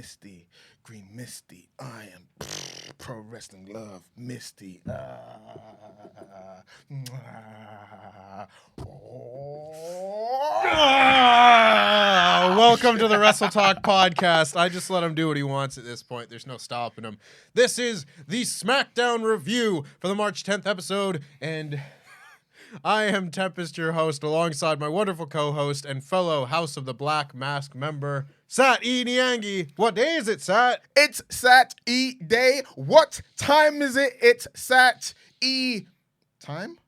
Misty, Green Misty. I am pro wrestling love, Misty. Welcome to the WrestleTalk Podcast. I just let him do what he wants at this point. There's no stopping him. This is the SmackDown review for the March 10th episode, and I am Tempest, your host, alongside my wonderful co-host and fellow House of the Black Mask member, Sat E. Niangi. What day is it, Sat? It's Sat E Day. What time is it? It's Sat E time?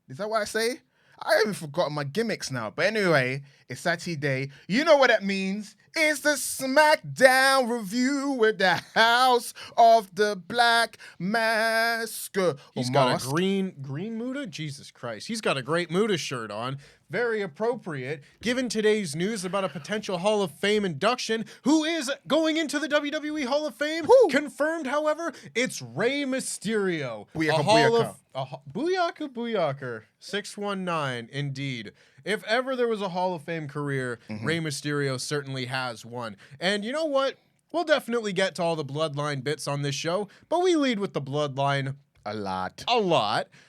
Is that what I say? I haven't forgotten my gimmicks now. But anyway, it's Sat E Day. You know what that means. It's the SmackDown review with the House of the Black Mask. He's got a green Muda? Jesus Christ. He's got a great Muda shirt on. Very appropriate, given today's news about a potential Hall of Fame induction. Who is going into the WWE Hall of Fame? Who? Confirmed, however, it's Rey Mysterio. Booyaka. 619, indeed. If ever there was a Hall of Fame career, Rey Mysterio certainly has one. And you know what? We'll definitely get to all the bloodline bits on this show, but we lead with the bloodline A lot.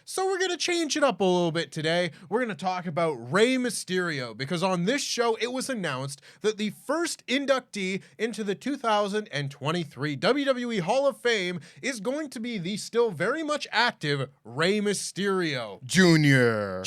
So we're going to change it up a little bit today. We're going to talk about Rey Mysterio, because on this show, it was announced that the first inductee into the 2023 WWE Hall of Fame is going to be the still very much active Rey Mysterio. Junior.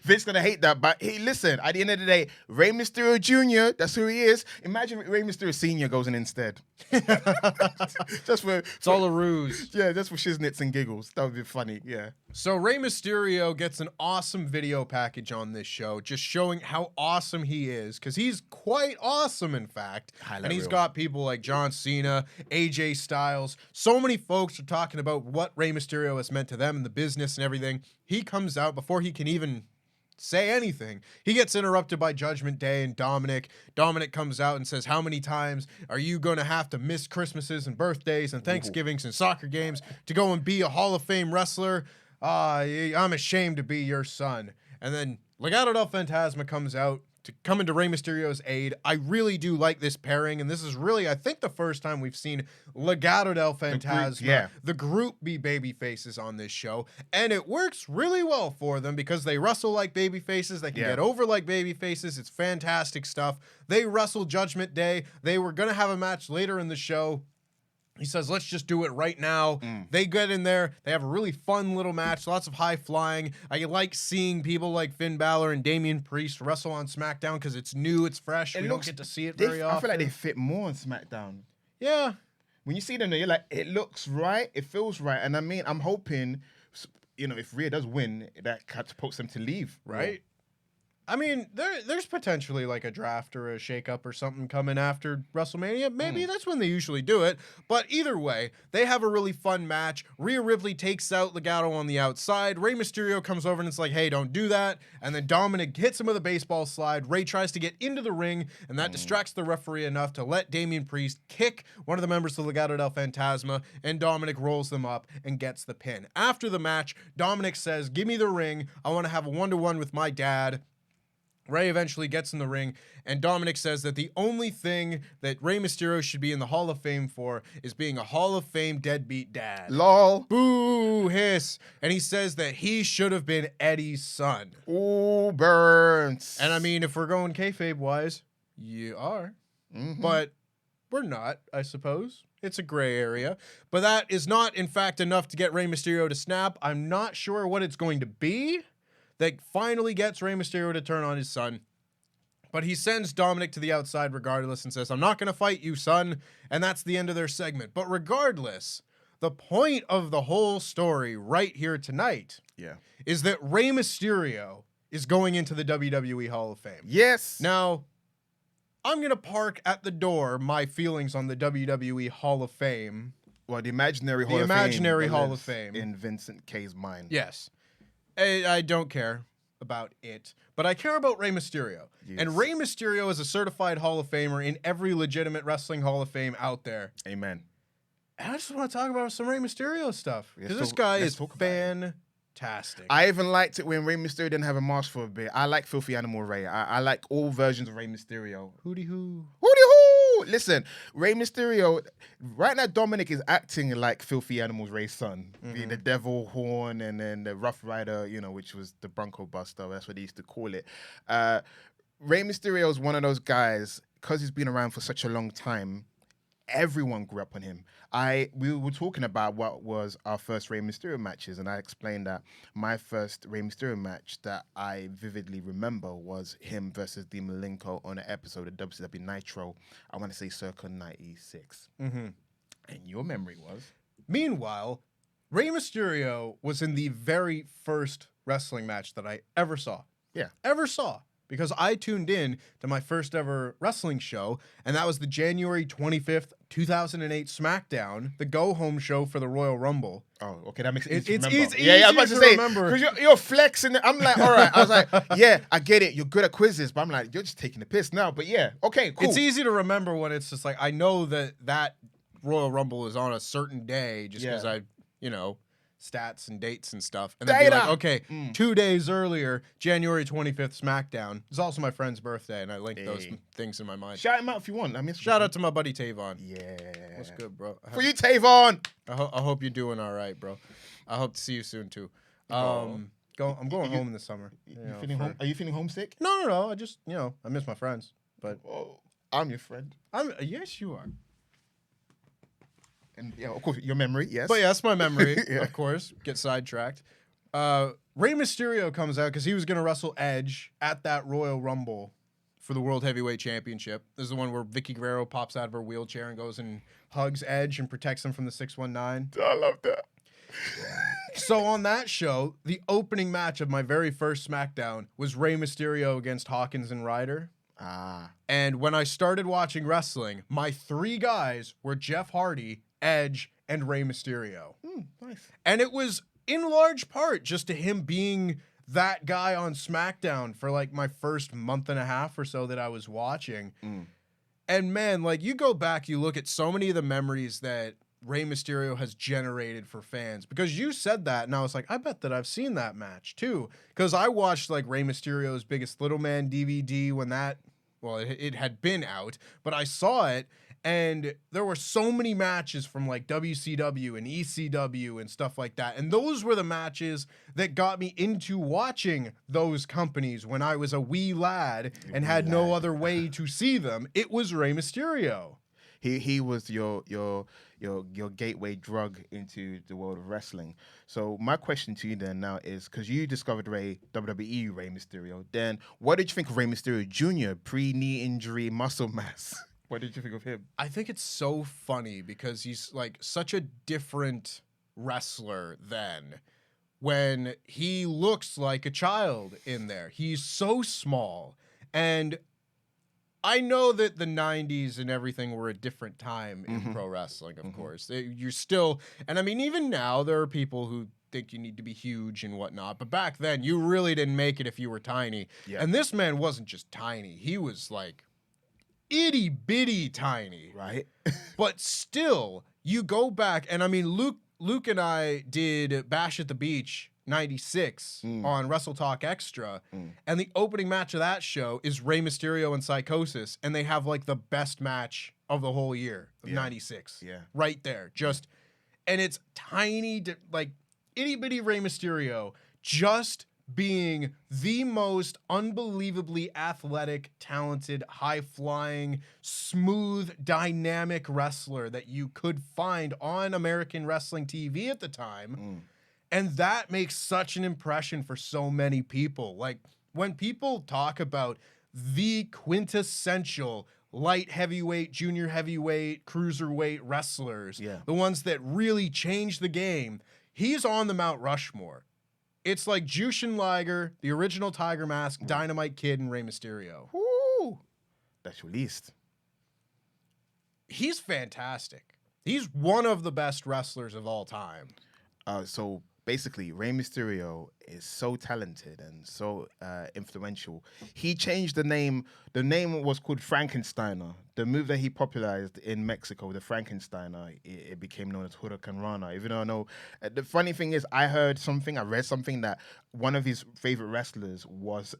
Vince's going to hate that, but hey, listen, at the end of the day, Rey Mysterio Jr., that's who he is. Imagine Rey Mysterio Sr. goes in instead. It's all a ruse. Yeah, just for shiznits and giggles. That would be funny, yeah. So Rey Mysterio gets an awesome video package on this show, just showing how awesome he is, because he's quite awesome, in fact. And he's got people like John Cena, AJ Styles. So many folks are talking about what Rey Mysterio has meant to them in the business and everything. He comes out before he can even say anything. He gets interrupted by Judgment Day and Dominic. Dominic comes out and says, how many times are you going to have to miss Christmases and birthdays and Thanksgivings and soccer games to go and be a Hall of Fame wrestler? I'm ashamed to be your son. And then Legado del Fantasma comes out to come into Rey Mysterio's aid. I really do like this pairing, and this is really, I think, the first time we've seen Legado del Fantasma, the group be baby faces on this show, and it works really well for them because they wrestle like baby faces, they can get over like baby faces. It's fantastic stuff. They wrestle Judgment Day. They were going to have a match later in the show. He says, let's just do it right now. They get in there. They have a really fun little match. Lots of high flying. I like seeing people like Finn Balor and Damian Priest wrestle on SmackDown because it's new, it's fresh. We don't get to see it very often. I feel like they fit more on SmackDown. Yeah. When you see them, you're like, it looks right. It feels right. And I mean, I'm hoping, if Rhea does win, that catapults them to leave. Right. I mean, there's potentially like a draft or a shakeup or something coming after WrestleMania. Maybe that's when they usually do it. But either way, they have a really fun match. Rhea Ripley takes out Legado on the outside. Rey Mysterio comes over and it's like, hey, don't do that. And then Dominic hits him with a baseball slide. Rey tries to get into the ring, and that distracts the referee enough to let Damian Priest kick one of the members of Legado del Fantasma, and Dominic rolls them up and gets the pin. After the match, Dominic says, give me the ring. I want to have a one-to-one with my dad. Rey eventually gets in the ring, and Dominic says that the only thing that Rey Mysterio should be in the Hall of Fame for is being a Hall of Fame deadbeat dad. LOL. Boo, hiss. And he says that he should have been Eddie's son. Ooh, burns. And I mean, if we're going kayfabe-wise, you are. But we're not, I suppose. It's a gray area. But that is not, in fact, enough to get Rey Mysterio to snap. I'm not sure what it's going to be that finally gets Rey Mysterio to turn on his son. But he sends Dominic to the outside regardless and says, I'm not going to fight you, son. And that's the end of their segment. But regardless, the point of the whole story right here tonight is that Rey Mysterio is going into the WWE Hall of Fame. Yes. Now, I'm going to park at the door my feelings on the WWE Hall of Fame. Well, the imaginary Hall of Fame. In Vincent K's mind. Yes. I don't care about it, but I care about Rey Mysterio. Yes. And Rey Mysterio is a certified Hall of Famer in every legitimate wrestling Hall of Fame out there. Amen. And I just want to talk about some Rey Mysterio stuff, because this guy is fantastic. I even liked it when Rey Mysterio didn't have a mask for a bit. I like Filthy Animal Rey. I like all versions of Rey Mysterio. Hooty hoo. Hooty hoo! Listen, Rey Mysterio, right now Dominic is acting like Filthy Animals Rey's son. Being the Devil Horn and then the Rough Rider, which was the Bronco Buster. That's what they used to call it. Rey Mysterio is one of those guys, because he's been around for such a long time, everyone grew up on him. We were talking about what was our first Rey Mysterio matches, and I explained that my first Rey Mysterio match that I vividly remember was him versus Dean Malenko on an episode of WCW Nitro. I want to say circa 96. And your memory was? Meanwhile, Rey Mysterio was in the very first wrestling match that I ever saw. Yeah. Ever saw. Because I tuned in to my first ever wrestling show, and that was the January 25th, 2008 SmackDown, the go-home show for the Royal Rumble. Oh, okay, that makes it easy to It's remember. easy I was about to say, remember. because you're flexing. I'm like, all right. I was like, yeah, I get it. You're good at quizzes, but I'm like, you're just taking the piss now. But yeah, okay, cool. It's easy to remember when it's just like, I know that Royal Rumble is on a certain day just because I, stats and dates and stuff. And then be like, okay, 2 days earlier, January 25th, SmackDown. It's also my friend's birthday, and I linked those things in my mind. Shout him out if you want. Shout out to my buddy Tavon. Yeah. What's good, bro? For you, Tavon. I hope you're doing all right, bro. I hope to see you soon, too. I'm going home in the summer. Are you feeling homesick? No. I just, I miss my friends. But I'm your friend. Yes, you are. And yeah, of course, your memory, yes. But yeah, that's my memory, of course. Get sidetracked. Rey Mysterio comes out because he was going to wrestle Edge at that Royal Rumble for the World Heavyweight Championship. This is the one where Vicky Guerrero pops out of her wheelchair and goes and hugs Edge and protects him from the 619. I love that. So on that show, the opening match of my very first SmackDown was Rey Mysterio against Hawkins and Ryder. And when I started watching wrestling, my 3 guys were Jeff Hardy, Edge, and Rey Mysterio. Nice. And it was in large part just to him being that guy on SmackDown for like my first month and a half or so that I was watching. And man, like you go back, you look at so many of the memories that Rey Mysterio has generated for fans, because you said that and I was like, I bet that I've seen that match too. Because I watched like Rey Mysterio's Biggest Little Man DVD when it had been out, but I saw it. And there were so many matches from like WCW and ECW and stuff like that. And those were the matches that got me into watching those companies when I was a wee lad and had no other way to see them. It was Rey Mysterio. He was your gateway drug into the world of wrestling. So my question to you then now is, because you discovered WWE Rey Mysterio, then what did you think of Rey Mysterio Jr. pre-knee injury muscle mass? What did you think of him? I think it's so funny because he's like such a different wrestler than when he looks like a child in there. He's so small. And I know that the 90s and everything were a different time in pro wrestling, of course. You're still, and I mean, even now there are people who think you need to be huge and whatnot. But back then, you really didn't make it if you were tiny. Yeah. And this man wasn't just tiny. He was like itty bitty tiny, right? But still, you go back, and I mean, Luke and I did Bash at the Beach 96 on WrestleTalk Extra, and the opening match of that show is Rey Mysterio and Psychosis, and they have like the best match of the whole year of 96. Yeah, right there, just, and it's tiny, like itty bitty Rey Mysterio, just being the most unbelievably athletic, talented, high-flying, smooth, dynamic wrestler that you could find on American wrestling TV at the time. And that makes such an impression for so many people. Like, when people talk about the quintessential light heavyweight, junior heavyweight, cruiserweight wrestlers, the ones that really changed the game, he's on the Mount Rushmore. It's like Jushin Liger, the original Tiger Mask, Dynamite Kid, and Rey Mysterio. Woo! That's your list. He's fantastic. He's one of the best wrestlers of all time. So basically, Rey Mysterio is so talented and so influential. He changed the name. The name was called Frankensteiner. The move that he popularized in Mexico, the Frankensteiner, it became known as Hurricane Rana. Even though I know, the funny thing is, I read something that one of his favorite wrestlers was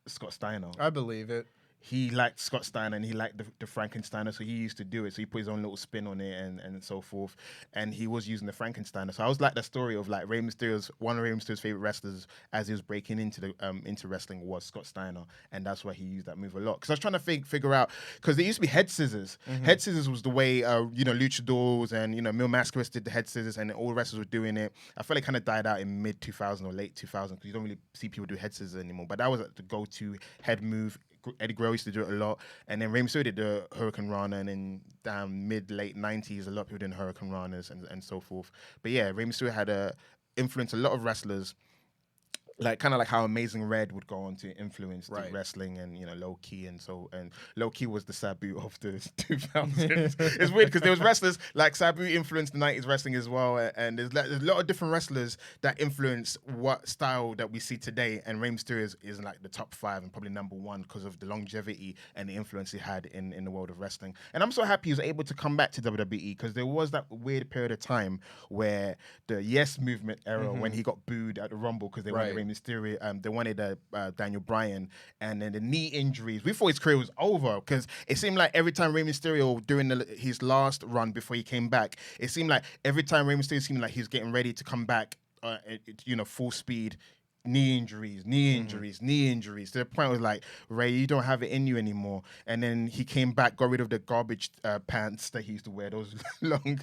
Scott Steiner. I believe it. he liked Scott Steiner and he liked the Frankensteiner, so he used to do it. So he put his own little spin on it and so forth. And he was using the Frankensteiner. So I was like the story of like one of Rey Mysterio's favorite wrestlers as he was breaking into wrestling was Scott Steiner, and that's why he used that move a lot. Because I was trying to figure out, because there used to be head scissors. Mm-hmm. Head scissors was the way luchadors and Mil Mascaras did the head scissors, and all the wrestlers were doing it. I felt it kind of died out in mid 2000 or late 2000 because you don't really see people do head scissors anymore. But that was the go-to head move. Eddie Guerrero used to do it a lot, and then Rey Mysterio did the Hurricane Rana, and then down mid-late 90s, a lot of people did Hurricane Ranas and so forth. But yeah, Rey Mysterio had influenced a lot of wrestlers, like kind of like how Amazing Red would go on to influence the wrestling and Low Key and Low Key was the Sabu of the 2000s. It's weird because there was wrestlers like Sabu influenced the 90s wrestling as well, and there's a lot of different wrestlers that influence what style that we see today. And Rey Mysterio is like the top 5 and probably number 1 because of the longevity and the influence he had in the world of wrestling. And I'm so happy he was able to come back to WWE because there was that weird period of time where the Yes Movement era when he got booed at the Rumble because they wanted Rey Mysterio, they wanted Daniel Bryan, and then the knee injuries. We thought his career was over because it seemed like every time Rey Mysterio during his last run before he came back, it seemed like every time Rey Mysterio seemed like he was getting ready to come back, full speed. Knee injuries, to the point where it was like, Ray, you don't have it in you anymore. And then he came back, got rid of the garbage pants that he used to wear, those long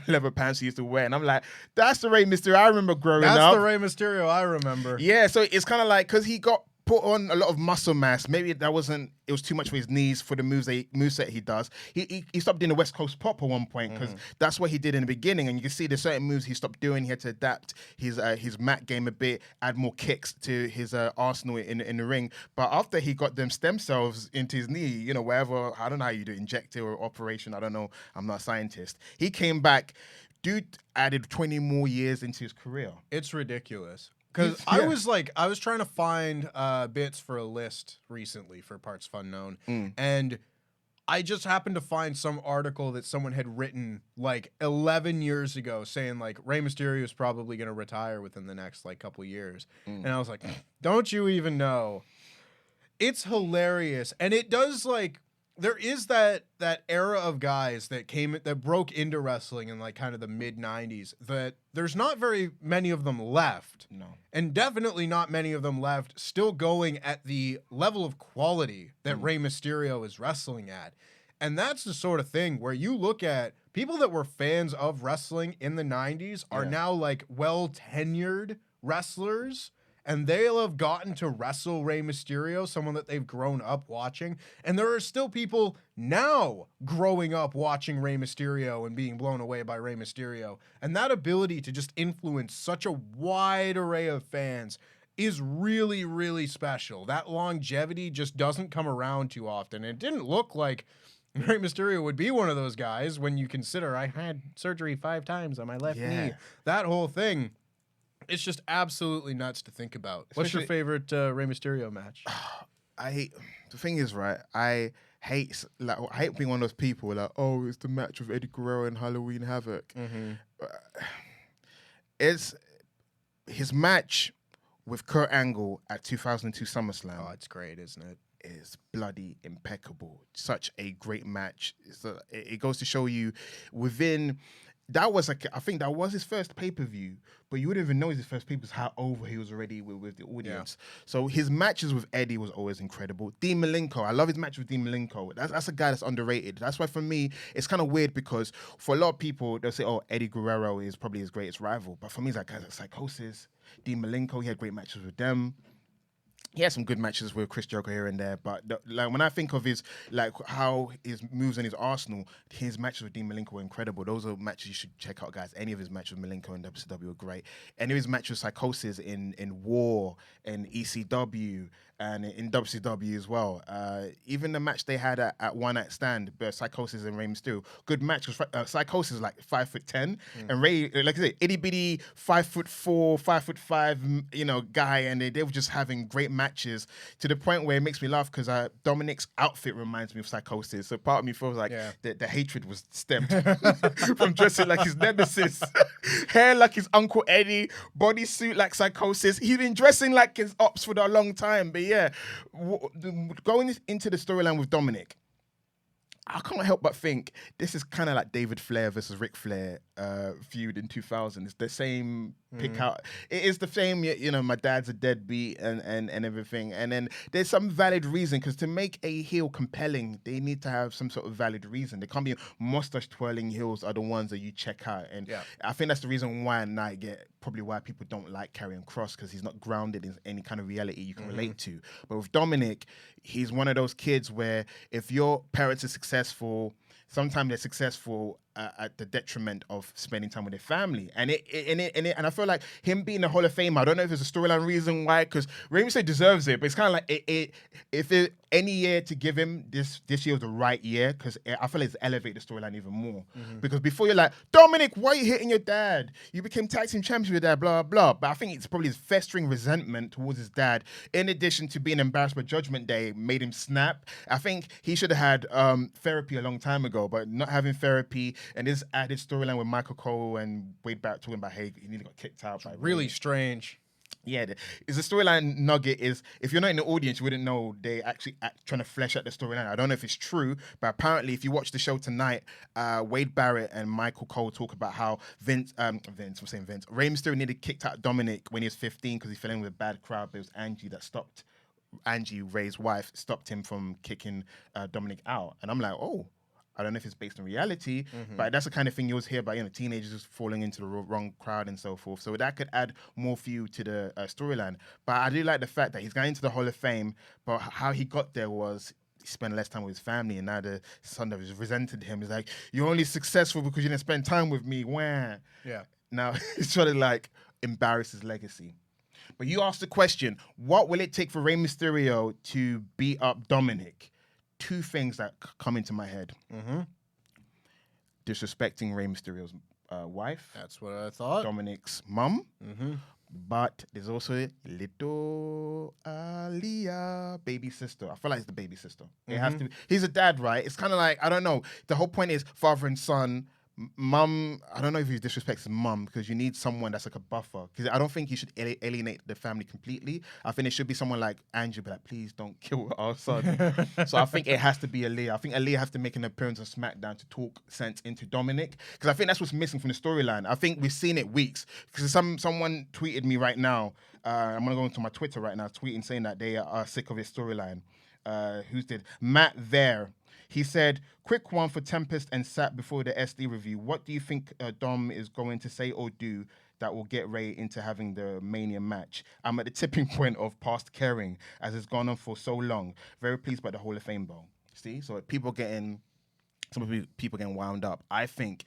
leather pants he used to wear. And I'm like, that's the Rey Mysterio I remember growing up. That's the Rey Mysterio I remember. Yeah, so it's kind of like, because he got put on a lot of muscle mass. Maybe it was too much for his knees for the moveset he does. He stopped doing the West Coast Pop at one point because that's what he did in the beginning. And you can see there's certain moves he stopped doing. He had to adapt his mat game a bit, add more kicks to his arsenal in the ring. But after he got them stem cells into his knee, wherever, I don't know how you do it, inject it or operation, I don't know. I'm not a scientist. He came back. Dude added 20 more years into his career. It's ridiculous. Because I was trying to find bits for a list recently for partsFUNknown, and I just happened to find some article that someone had written like 11 years ago saying like Rey Mysterio is probably going to retire within the next like couple years. And I was like, don't you even know? It's hilarious. And it does like, there is that era of guys that broke into wrestling in like kind of the mid 90s that there's not very many of them left. No. And definitely not many of them left still going at the level of quality that Rey Mysterio is wrestling at. And that's the sort of thing where you look at people that were fans of wrestling in the 90s are now like well-tenured wrestlers. And they'll have gotten to wrestle Rey Mysterio, someone that they've grown up watching. And there are still people now growing up watching Rey Mysterio and being blown away by Rey Mysterio. And that ability to just influence such a wide array of fans is really, really special. That longevity just doesn't come around too often. It didn't look like Rey Mysterio would be one of those guys when you consider I had surgery 5 times on my left knee. That whole thing. It's just absolutely nuts to think about. What's your favorite Rey Mysterio match? The thing is, right, I hate being one of those people like, oh, it's the match with Eddie Guerrero and Halloween Havoc. It's his match with Kurt Angle at 2002 SummerSlam. Oh, it's great, isn't it? Is bloody impeccable. Such a great match. It goes to show you I think that was his first pay-per-view, but you wouldn't even know it was his first pay-per-view how over he was already with the audience. Yeah. So his matches with Eddie was always incredible. Dean Malenko, I love his match with Dean Malenko. That's a guy that's underrated. That's why for me, it's kind of weird because for a lot of people, they'll say, oh, Eddie Guerrero is probably his greatest rival. But for me, it's like Psychosis, Dean Malenko, he had great matches with them. He had some good matches with Chris Jericho here and there, but like when I think of how his moves and his arsenal, his matches with Dean Malenko were incredible. Those are matches you should check out, guys. Any of his matches with Malenko in WCW were great. Any of his matches with Psychosis in War and ECW and in WCW as well. Even the match they had at One Night Stand, Psychosis and Rey Mysterio, good match. Psychosis is like 5'10", and Rey, like I said, itty bitty 5'4", 5'5", guy, and they were just having great matches to the point where it makes me laugh because Dominic's outfit reminds me of Psychosis. So part of me feels like the hatred was stemmed from dressing like his nemesis, hair like his Uncle Eddie, bodysuit like Psychosis. He's been dressing like his ops for a long time, but yeah. Going into the storyline with Dominic, I can't help but think this is kind of like David Flair versus Ric Flair feud in 2000. It's the same pick out. It is the same, you know, my dad's a deadbeat and everything. And then there's some valid reason, because to make a heel compelling, they need to have some sort of valid reason. They can't be mustache twirling heels are the ones that you check out. And I think that's the reason why probably why people don't like Karrion Kross, because he's not grounded in any kind of reality you can relate to. But with Dominic, he's one of those kids where if your parents are successful, sometimes they're successful at the detriment of spending time with their family. And I feel like him being the Hall of Fame, I don't know if there's a storyline reason why, because Rey Mysterio deserves it, but it's kind of like if any year to give him, this year was the right year, because I feel like it's elevated the storyline even more. Because before you're like, Dominic, why are you hitting your dad? You became tag team champions with your dad, blah, blah. But I think it's probably his festering resentment towards his dad, in addition to being embarrassed by Judgment Day, made him snap. I think he should have had therapy a long time ago, but not having therapy, and this added storyline with Michael Cole and Wade Barrett talking about, hey, he nearly got kicked out. By really strange. Yeah, is the storyline nugget is, if you're not in the audience, you wouldn't know they actually trying to flesh out the storyline. I don't know if it's true, but apparently if you watch the show tonight, Wade Barrett and Michael Cole talk about how Rey Mysterio nearly kicked out Dominic when he was 15 because he fell in with a bad crowd, but it was Angie that stopped, Rey's wife, stopped him from kicking Dominic out. And I'm like, oh, I don't know if it's based on reality, but that's the kind of thing you always hear about, you know, teenagers falling into the wrong crowd and so forth. So that could add more fuel to the storyline. But I do like the fact that he's going into the Hall of Fame, but how he got there was he spent less time with his family, and now the son that has resented him is like, you're only successful because you didn't spend time with me. Wah. Yeah. Now he's trying to like embarrass his legacy. But you asked the question, what will it take for Rey Mysterio to beat up Dominic? Two things that come into my head. Disrespecting Rey Mysterio's wife. That's what I thought. Dominic's mum. But there's also little Leah, baby sister. I feel like it's the baby sister. It has to be. He's a dad, right? It's kind of like, I don't know. The whole point is father and son. Mum, I don't know if he disrespects his mum, because you need someone that's like a buffer. Because I don't think he should alienate the family completely. I think it should be someone like Andrew, but like, please don't kill our son. So I think it has to be Aaliyah. I think Aaliyah has to make an appearance on SmackDown to talk sense into Dominic, because I think that's what's missing from the storyline. I think we've seen it weeks. Because someone tweeted me right now. I'm gonna go into my Twitter right now, tweeting saying that they are sick of his storyline. Who's did Matt there? He said, quick one for Tempest and Sat before the SD review. What do you think Dom is going to say or do that will get Rey into having the Mania match? I'm at the tipping point of past caring, as it's gone on for so long. Very pleased by the Hall of Fame bell. See? So people getting wound up. I think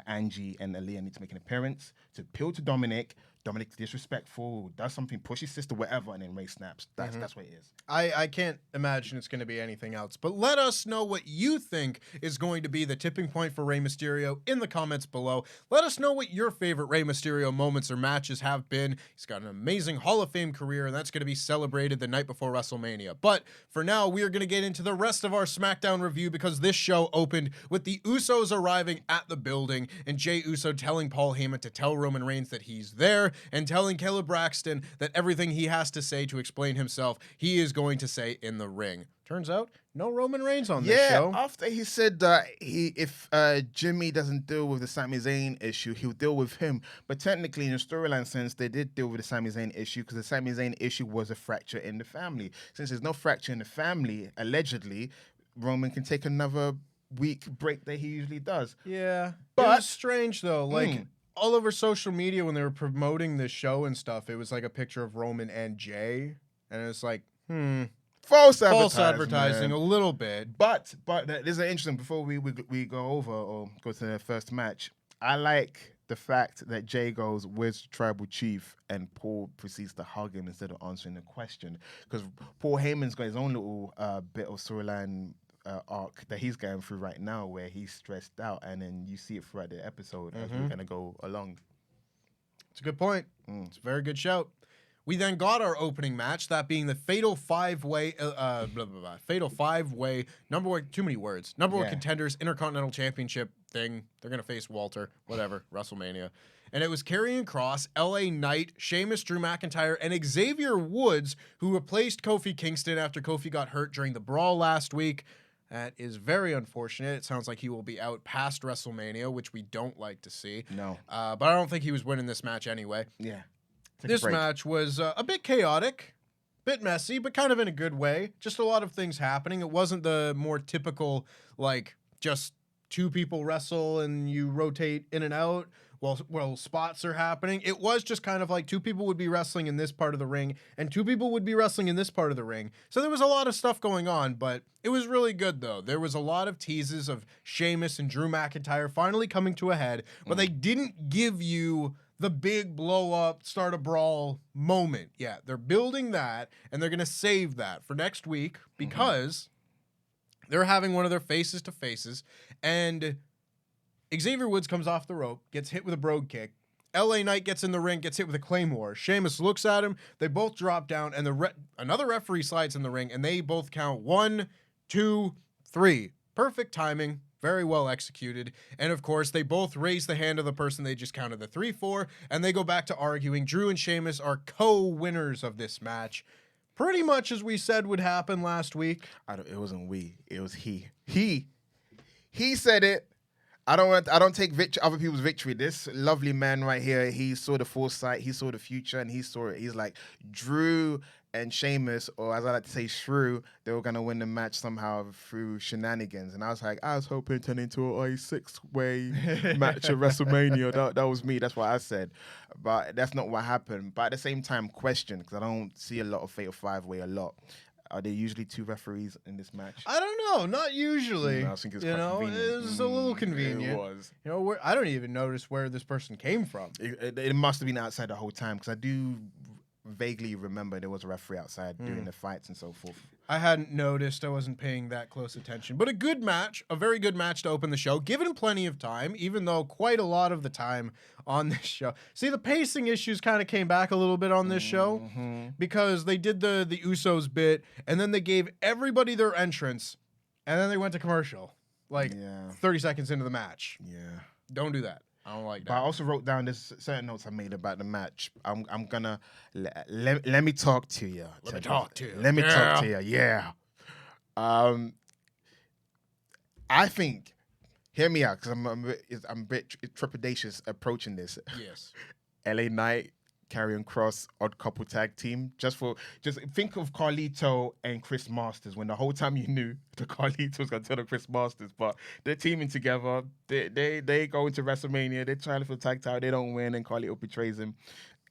Angie and Aaliyah need to make an appearance to appeal to Dominic. Dominic's disrespectful, does something, push his sister, whatever, and then Rey snaps. That's what it is. I can't imagine it's going to be anything else. But let us know what you think is going to be the tipping point for Rey Mysterio in the comments below. Let us know what your favorite Rey Mysterio moments or matches have been. He's got an amazing Hall of Fame career, and that's going to be celebrated the night before WrestleMania. But for now, we are going to get into the rest of our SmackDown review, because this show opened with the Usos arriving at the building and Jey Uso telling Paul Heyman to tell Roman Reigns that he's there, and telling Caleb Braxton that everything he has to say to explain himself, he is going to say in the ring. Turns out, no Roman Reigns on this show. Yeah, after he said that if Jimmy doesn't deal with the Sami Zayn issue, he'll deal with him. But technically, in a storyline sense, they did deal with the Sami Zayn issue, because the Sami Zayn issue was a fracture in the family. Since there's no fracture in the family, allegedly, Roman can take another week break that he usually does. Yeah, but it's strange though. Like all over social media when they were promoting this show and stuff, it was like a picture of Roman and Jay, and it's like, false advertising a little bit. But there's an interesting, before we go over or go to the first match, I like the fact that Jay goes, "Where's the tribal chief?" and Paul proceeds to hug him instead of answering the question, because Paul Heyman's got his own little bit of storyline arc that he's going through right now, where he's stressed out, and then you see it throughout the episode as we're gonna go along. It's a good point. It's a very good shout. We then got our opening match, that being the Fatal Five-Way, Fatal Five-Way, number one contenders, Intercontinental Championship thing. They're going to face Walter, whatever, WrestleMania. and it was Karrion Kross, LA Knight, Sheamus, Drew McIntyre, and Xavier Woods, who replaced Kofi Kingston after Kofi got hurt during the Brawl last week. That is very unfortunate. It sounds like he will be out past WrestleMania, which we don't like to see. No. But I don't think he was winning this match anyway. Yeah. This match was a bit chaotic, bit messy, but kind of in a good way. Just a lot of things happening. It wasn't the more typical, like, just two people wrestle and you rotate in and out while spots are happening. It was just kind of like two people would be wrestling in this part of the ring and two people would be wrestling in this part of the ring. So there was a lot of stuff going on, but it was really good though. There was a lot of teases of Sheamus and Drew McIntyre finally coming to a head, but they didn't give you the big blow up, start a brawl moment. Yeah, they're building that and they're going to save that for next week because they're having one of their faces to faces, and Xavier Woods comes off the rope, gets hit with a brogue kick. LA Knight gets in the ring, gets hit with a claymore. Sheamus looks at him. They both drop down, and another referee slides in the ring, and they both count 1, 2, 3. Perfect timing, very well executed. And of course, they both raise the hand of the person they just counted the 3 for, and they go back to arguing. Drew and Sheamus are co-winners of this match. Pretty much as we said would happen last week. It wasn't we. It was he. He said it. I don't take other people's victory. This lovely man right here, he saw the foresight, he saw the future, and he saw it. He's like, Drew and Sheamus, or as I like to say, Shrew, they were going to win the match somehow through shenanigans. And I was like, I was hoping to turn into a 6-way match at WrestleMania. That was me. That's what I said. But that's not what happened. But at the same time, question, because I don't see a lot of Fatal 5-Way a lot. Are there usually 2 referees in this match? I don't know. Not usually. I think it's quite convenient. It was a little convenient. It was. I don't even notice where this person came from. It must have been outside the whole time, because I do vaguely remember there was a referee outside doing the fights and so forth. I hadn't noticed. I wasn't paying that close attention. But a good match, a very good match to open the show, given plenty of time, even though quite a lot of the time on this show. See, the pacing issues kind of came back a little bit on this show because they did the Usos bit, and then they gave everybody their entrance, and then they went to commercial, 30 seconds into the match. Yeah. Don't do that. I don't like that. But I also wrote down this certain notes I made about the match. I'm gonna let me talk to you. Let me talk to you. Let me talk to you. Yeah. I think. Hear me out, because I'm a bit trepidatious approaching this. Yes. LA Knight, Karrion Kross, odd couple tag team. Just think of Carlito and Chris Masters, when the whole time you knew the Carlito was gonna turn on Chris Masters, but they're teaming together. They go into WrestleMania. They're trying for the tag title. They don't win, and Carlito betrays him.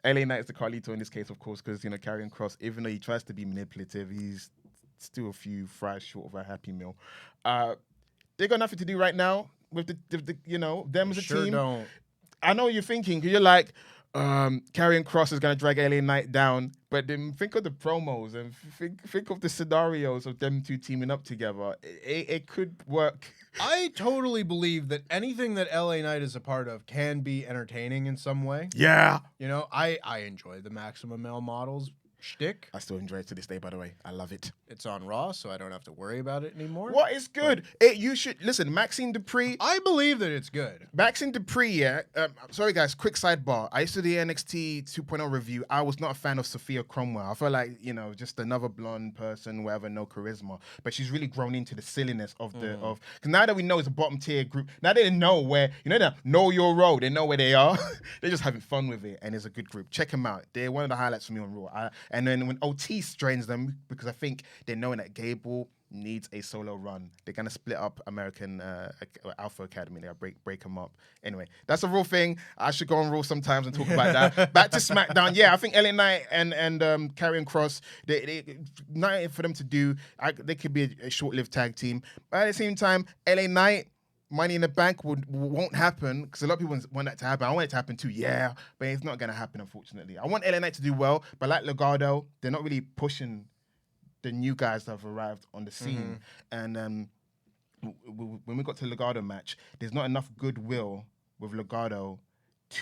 LA Knight is the Carlito in this case, of course, because Karrion Kross, even though he tries to be manipulative, he's still a few fries short of a Happy Meal. They got nothing to do right now with the them as a team. Don't. I know what you're thinking, because you're like, Karrion Kross is going to drag LA Knight down, but then think of the promos and think of the scenarios of them two teaming up together. It could work. I totally believe that anything that LA Knight is a part of can be entertaining in some way. Yeah. I enjoy the Maximum Male Models shtick. I still enjoy it to this day, by the way. I love it. It's on Raw, so I don't have to worry about it anymore. What is good? You should listen. Maxine Dupree. I believe that it's good. Maxine Dupree, yeah. Sorry, guys. Quick sidebar. I used to do the NXT 2.0 review. I was not a fan of Sophia Cromwell. I felt like just another blonde person, whatever, no charisma. But she's really grown into the silliness of because now that we know it's a bottom tier group, now they know where they know your role. They know where they are. They're just having fun with it, and it's a good group. Check them out. They're one of the highlights for me on Raw. And then when Otis joins them, because I think they're knowing that Gable needs a solo run. They're going to split up American Alpha Academy. They'll break them up. Anyway, that's a real thing. I should go on Raw sometimes and talk about that. Back to SmackDown. Yeah, I think LA Knight and Karrion Kross, nothing for them to do. They could be a short-lived tag team. But at the same time, LA Knight, Money in the Bank won't happen, because a lot of people want that to happen. I want it to happen too, yeah, but it's not going to happen, unfortunately. I want LA Knight to do well, but like Legado, they're not really pushing the new guys that have arrived on the scene. And when we got to the Legado match, there's not enough goodwill with Legado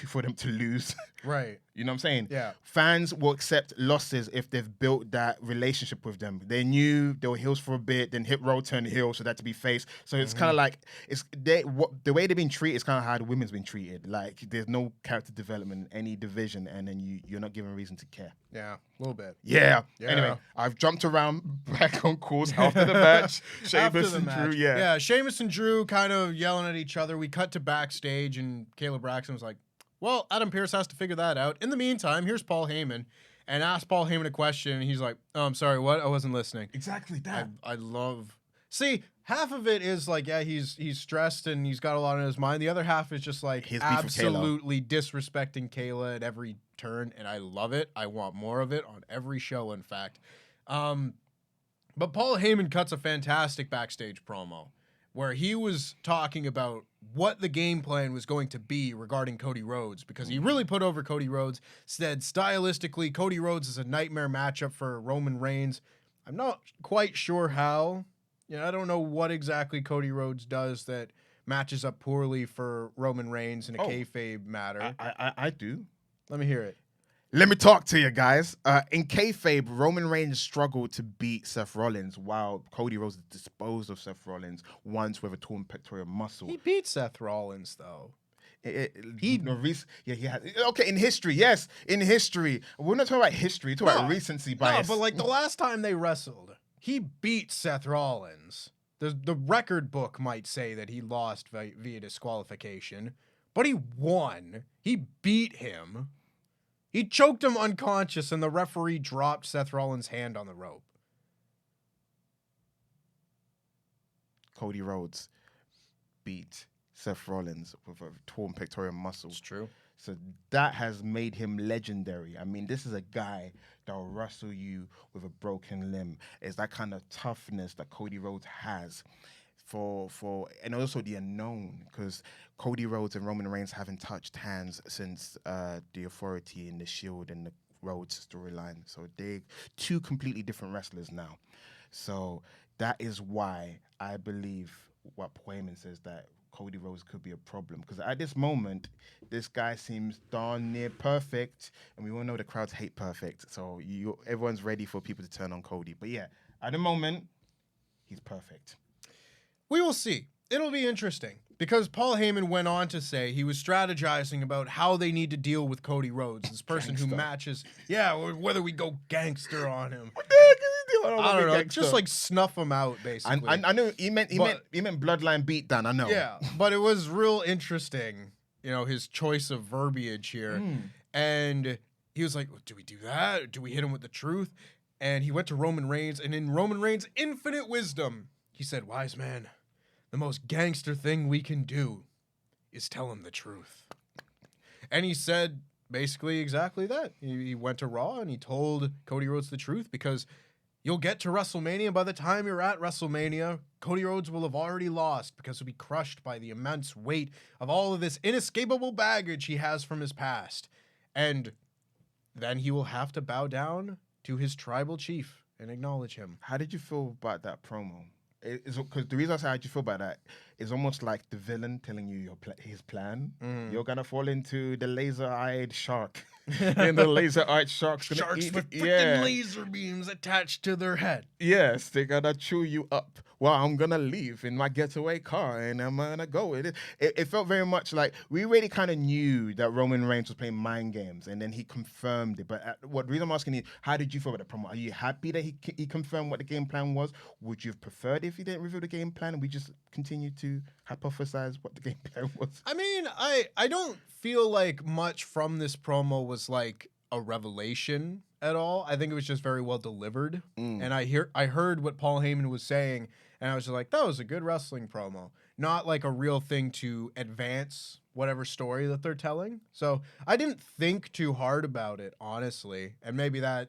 for them to lose. Right. You know what I'm saying? Yeah. Fans will accept losses if they've built that relationship with them. They knew they were heels for a bit, then Hit Row turned heel, so that to be face. So it's kind of like the way they've been treated is kind of how the women's been treated. Like there's no character development in any division, and then you're not given reason to care. Yeah, a little bit. Yeah. Anyway, I've jumped around back on course after the match. Sheamus and Drew, Yeah, Sheamus and Drew kind of yelling at each other. We cut to backstage, and Kayla Braxton was like, well, Adam Pearce has to figure that out. In the meantime, here's Paul Heyman, and asked Paul Heyman a question, and he's like, oh, I'm sorry, what? I wasn't listening. Exactly that. I love... See, half of it is like, yeah, he's stressed and he's got a lot on his mind. The other half is just like absolutely disrespecting Kayla at every turn, and I love it. I want more of it on every show, in fact. But Paul Heyman cuts a fantastic backstage promo where he was talking about what the game plan was going to be regarding Cody Rhodes, because he really put over Cody Rhodes, said stylistically Cody Rhodes is a nightmare matchup for Roman Reigns. I'm not quite sure how. I don't know what exactly Cody Rhodes does that matches up poorly for Roman Reigns in a kayfabe matter. I do. Let me hear it. Let me talk to you guys. In kayfabe, Roman Reigns struggled to beat Seth Rollins while Cody Rhodes disposed of Seth Rollins once with a torn pectoral muscle. He beat Seth Rollins, though. He had. Okay, in history, yes. In history. We're not talking about history. We're talking about recency bias. No, but like the last time they wrestled, he beat Seth Rollins. The record book might say that he lost via disqualification, but he won. He beat him. He choked him unconscious, and the referee dropped Seth Rollins' hand on the rope. Cody Rhodes beat Seth Rollins with a torn pectoral muscle. It's true. So that has made him legendary. I mean, this is a guy that will wrestle you with a broken limb. It's that kind of toughness that Cody Rhodes has. And also the unknown, because Cody Rhodes and Roman Reigns haven't touched hands since the Authority and the Shield and the Rhodes storyline. So they're two completely different wrestlers now. So that is why I believe what Heyman says, that Cody Rhodes could be a problem, because at this moment, this guy seems darn near perfect, and we all know the crowds hate perfect. So everyone's ready for people to turn on Cody. But yeah, at the moment, he's perfect. We will see. It'll be interesting, because Paul Heyman went on to say he was strategizing about how they need to deal with Cody Rhodes, this person who matches, or whether we go gangster on him. What the heck is he doing? I don't know, just like snuff him out, basically. I know he meant bloodline beatdown. I know. Yeah, but it was real interesting, his choice of verbiage here, and he was like, well, "Do we do that? Do we hit him with the truth?" And he went to Roman Reigns, and in Roman Reigns' infinite wisdom, he said, "Wise man, the most gangster thing we can do is tell him the truth." And he said basically exactly that. He went to Raw and he told Cody Rhodes the truth, because you'll get to WrestleMania. By the time you're at WrestleMania, Cody Rhodes will have already lost, because he'll be crushed by the immense weight of all of this inescapable baggage he has from his past. And then he will have to bow down to his tribal chief and acknowledge him. How did you feel about that promo? Because the reason I say how you feel about that is almost like the villain telling you his plan. You're gonna fall into the laser-eyed shark, and the laser-eyed shark's gonna Sharks eat with freaking laser beams attached to their head. Yes, they're gonna chew you up. Well, I'm gonna leave in my getaway car, and I'm gonna go with it. It felt very much like we already kind of knew that Roman Reigns was playing mind games, and then he confirmed it. But the reason I'm asking you, how did you feel about the promo? Are you happy that he confirmed what the game plan was? Would you have preferred if he didn't reveal the game plan and we just continued to hypothesize what the game plan was? I mean, I don't feel like much from this promo was like a revelation at all. I think it was just very well delivered. And I heard what Paul Heyman was saying, and I was just like, that was a good wrestling promo. Not like a real thing to advance whatever story that they're telling. So I didn't think too hard about it, honestly. And maybe I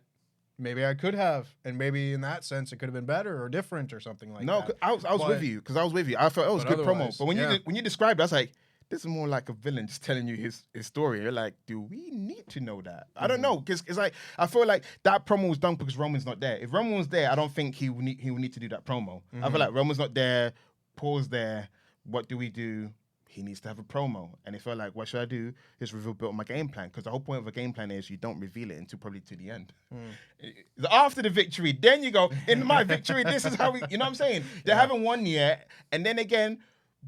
could have, and maybe in that sense it could have been better or different or something like that. No, I was with you, because I was with you. I felt it was a good promo. But when you described it, I was like, this is more like a villain just telling you his story. You're like, do we need to know that? I don't know, because it's like, I feel like that promo was done because Roman's not there. If Roman was there, I don't think he would need to do that promo. I feel like Roman's not there, Paul's there, what do we do? he needs to have a promo. And it felt like, what should I do? Just reveal build my game plan. Because the whole point of a game plan is you don't reveal it until probably to the end. After the victory, then you go, in my victory, this is how we, you know what I'm saying? They haven't won yet. And then again,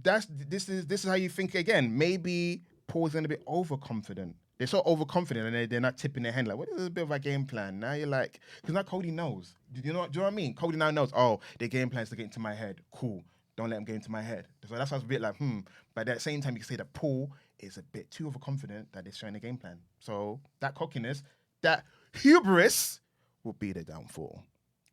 this is how you think again. Maybe Paul's going to be overconfident. They're so overconfident and they're not tipping their hand like, what is a bit of a game plan? Now you're like, because now Cody knows. Do you know what I mean? Cody now knows, oh, their game plan is to get into my head. Cool. Don't let them get into my head. So that's why I was a bit like, But at the same time, you can say that Paul is a bit too overconfident that they're showing a game plan. So that cockiness, that hubris will be the downfall.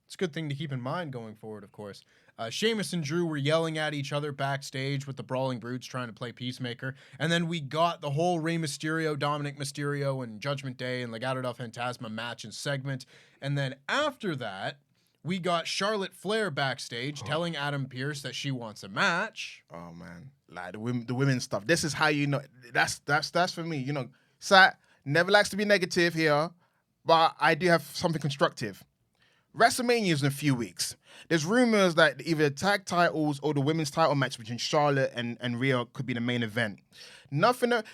It's a good thing to keep in mind going forward, of course. Sheamus and Drew were yelling at each other backstage with the Brawling Brutes trying to play Peacemaker. And then we got the whole Rey Mysterio, Dominic Mysterio, and Judgment Day and Legado del Fantasma match and segment. And then after that, we got Charlotte Flair backstage telling Adam Pearce that she wants a match. Oh, man. Like the women's stuff. This is how you know. That's for me. You know, Sat never likes to be negative here, but I do have something constructive. WrestleMania is in a few weeks. There's rumors that either the tag titles or the women's title match between Charlotte and Rhea could be the main event.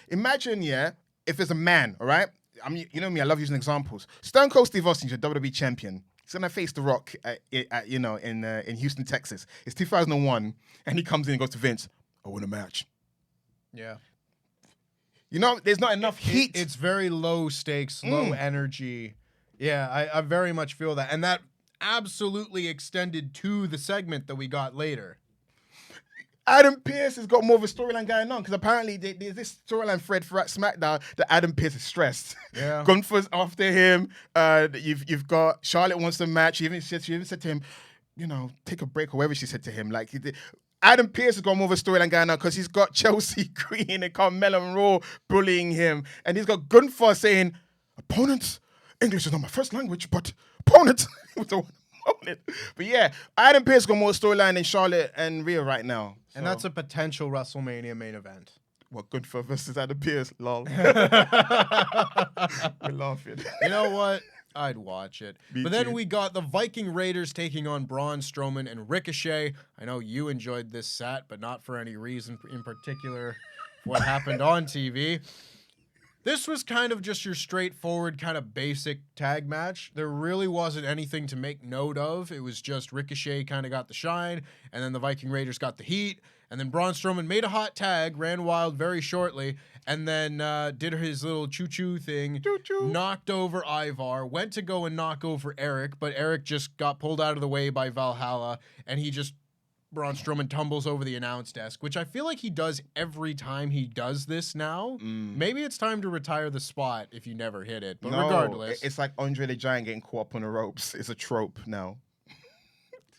Imagine, if it's a man, all right? You know me, I love using examples. Stone Cold Steve Austin, your WWE champion. He's going to face The Rock in Houston, Texas. It's 2001, and he comes in and goes to Vince, I want a match. Yeah. You know, there's not enough heat. It's very low stakes, low energy. Yeah, I very much feel that. And that absolutely extended to the segment that we got later. Adam Pearce has got more of a storyline going on because apparently there's this storyline thread throughout SmackDown that Adam Pearce is stressed. Yeah. Gunther's after him. You've got Charlotte wants a match. She even said to him, you know, take a break or whatever she said to him. Like Adam Pearce has got more of a storyline going on because he's got Chelsea Green and Carmella and Raw bullying him. And he's got Gunther saying, opponents, English is not my first language, but opponent was the one opponent. But yeah, Adam Pearce got more storyline than Charlotte and Rhea right now. And that's a potential WrestleMania main event. What, Gunther versus Adam Pearce? Lol. We're laughing. You know what? I'd watch it. But then we got the Viking Raiders taking on Braun Strowman and Ricochet. I know you enjoyed this set, but not for any reason in particular what happened on TV. This was kind of just your straightforward, kind of basic tag match. There really wasn't anything to make note of. It was just Ricochet kind of got the shine, and then the Viking Raiders got the heat, and then Braun Strowman made a hot tag, ran wild very shortly, and then did his little choo-choo thing, knocked over Ivar, went to go and knock over Eric, but Eric just got pulled out of the way by Valhalla, and Braun Strowman tumbles over the announce desk, which I feel like he does every time he does this now. Maybe it's time to retire the spot if you never hit it. But regardless. It's like Andre the Giant getting caught up on the ropes. It's a trope now.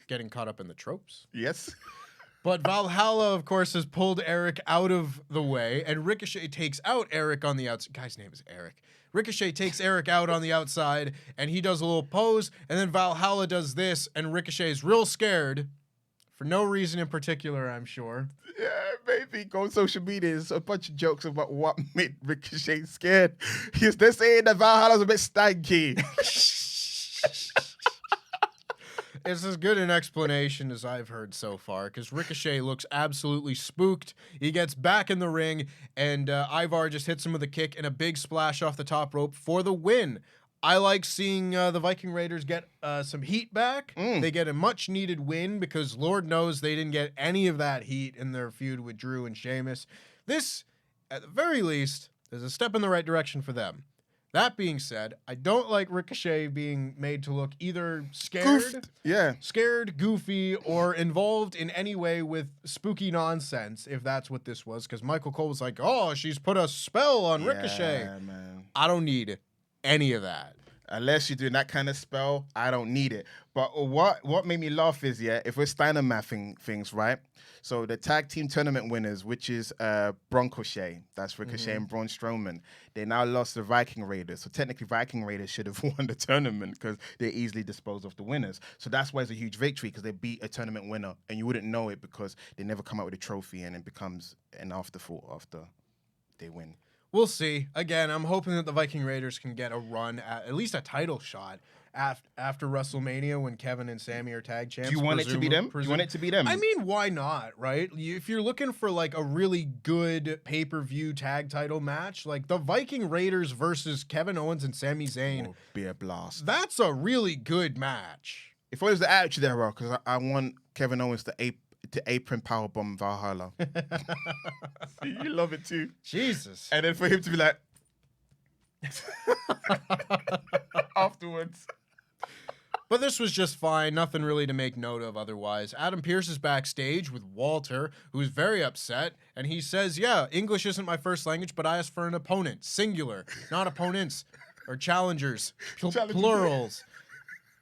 Getting caught up in the tropes? Yes. But Valhalla, of course, has pulled Eric out of the way, and Ricochet takes out Eric on the outside. Guy's name is Eric. Ricochet takes Eric out on the outside, and he does a little pose, and then Valhalla does this, and Ricochet's real scared. For no reason in particular, I'm sure. Yeah, maybe go on social media. There's a bunch of jokes about what made Ricochet scared. They're saying that Valhalla's a bit stanky. It's as good an explanation as I've heard so far, because Ricochet looks absolutely spooked. He gets back in the ring, and Ivar just hits him with a kick and a big splash off the top rope for the win. I like seeing the Viking Raiders get some heat back. They get a much-needed win because Lord knows they didn't get any of that heat in their feud with Drew and Sheamus. This, at the very least, is a step in the right direction for them. That being said, I don't like Ricochet being made to look either scared, goofy, or involved in any way with spooky nonsense, if that's what this was, because Michael Cole was like, oh, she's put a spell on Ricochet. Man. I don't need any of that. Unless you're doing that kind of spell, I don't need it. But what made me laugh is, if we're Steiner mathing things, right? So the tag team tournament winners, which is Brauncochet, that's Ricochet and Braun Strowman, they now lost the Viking Raiders. So technically, Viking Raiders should have won the tournament because they easily disposed of the winners. So that's why it's a huge victory, because they beat a tournament winner, and you wouldn't know it because they never come out with a trophy, and it becomes an afterthought after they win. We'll see. Again, I'm hoping that the Viking Raiders can get a run at least a title shot after WrestleMania when Kevin and Sami are tag champs. Do you want it to be them? Do you want it to be them? I mean, why not, right? If you're looking for like a really good pay-per-view tag title match, like the Viking Raiders versus Kevin Owens and Sami Zayn, will be a blast. That's a really good match. If it was the Attitude Era, because I want Kevin Owens to apron powerbomb Valhalla. You love it too. Jesus. And then for him to be like, afterwards. But this was just fine. Nothing really to make note of otherwise. Adam Pearce is backstage with Walter, who's very upset. And he says, yeah, English isn't my first language, but I asked for an opponent. Singular. Not opponents. Or challengers. Plurals.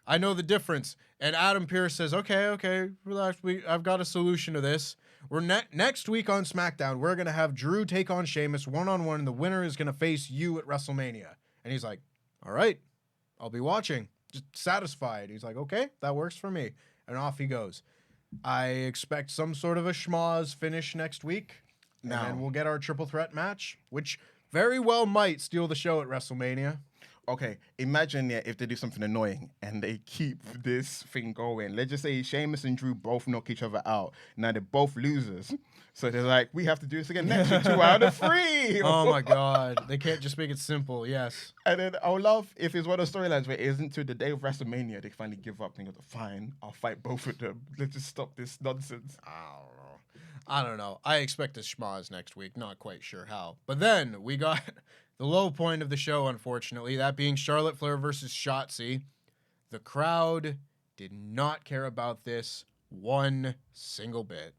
I know the difference. And Adam Pearce says, okay, relax. I've got a solution to this. We're next week on SmackDown, we're going to have Drew take on Sheamus one-on-one, and the winner is going to face you at WrestleMania. And he's like, all right, I'll be watching. Just satisfied. He's like, okay, that works for me. And off he goes. I expect some sort of a schmoz finish next week. No. And we'll get our triple threat match, which very well might steal the show at WrestleMania. Okay, imagine if they do something annoying and they keep this thing going. Let's just say Sheamus and Drew both knock each other out. Now they're both losers. So they're like, we have to do this again next week, 2 out of 3. Oh my God. They can't just make it simple, yes. And then I'll love if it's one of those storylines where it isn't to the day of WrestleMania, they finally give up and go, fine, I'll fight both of them. Let's just stop this nonsense. I don't know. I expect a schmoz next week. Not quite sure how. But then we got the low point of the show, unfortunately, that being Charlotte Flair versus Shotzi. The crowd did not care about this one single bit.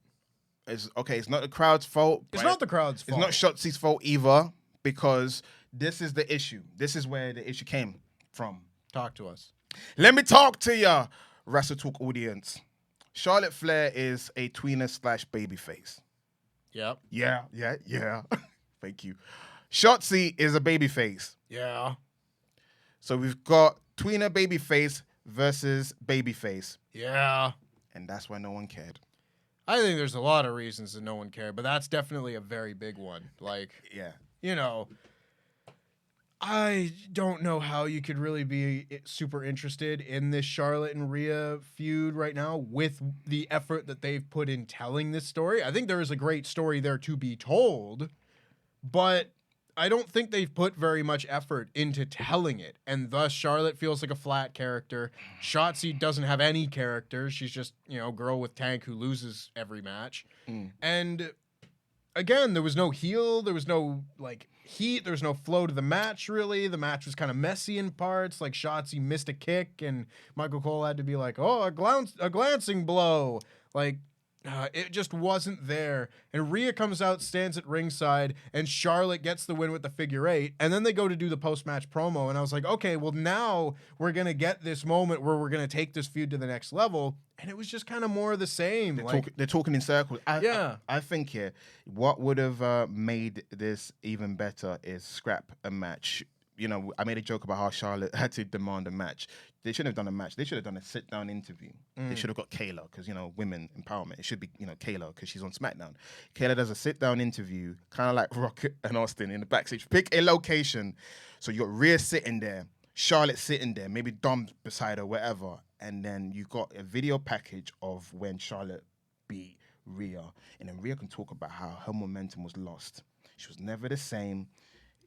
It's not the crowd's fault. It's not the crowd's fault. It's not Shotzi's fault either, because this is the issue. This is where the issue came from. Talk to us. Let me talk to ya, WrestleTalk audience. Charlotte Flair is a tweener / babyface. Yep. Yeah. Thank you. Shotzi is a babyface. Yeah. So we've got tweener babyface versus babyface. Yeah. And that's why no one cared. I think there's a lot of reasons that no one cared, but that's definitely a very big one. Like, yeah. You know, I don't know how you could really be super interested in this Charlotte and Rhea feud right now with the effort that they've put in telling this story. I think there is a great story there to be told, but I don't think they've put very much effort into telling it. And thus, Charlotte feels like a flat character. Shotzi doesn't have any character. She's just, girl with tank who loses every match. And again, there was no heel. There was no, heat. There was no flow to the match, really. The match was kind of messy in parts. Like, Shotzi missed a kick, and Michael Cole had to be like, oh, a glancing blow. It just wasn't there. And Rhea comes out, stands at ringside, and Charlotte gets the win with the figure 8. And then they go to do the post-match promo. And I was like, okay, well, now we're going to get this moment where we're going to take this feud to the next level. And it was just kind of more of the same. They're talking in circles. I think here, what would have made this even better is scrap a match. I made a joke about how Charlotte had to demand a match. They shouldn't have done a match. They should have done a sit-down interview. They should have got Kayla, because, women empowerment. It should be, Kayla, because she's on SmackDown. Kayla does a sit-down interview, kind of like Rock and Austin in the backstage. Pick a location. So you got Rhea sitting there, Charlotte sitting there, maybe Dom beside her, whatever. And then you got a video package of when Charlotte beat Rhea. And then Rhea can talk about how her momentum was lost. She was never the same.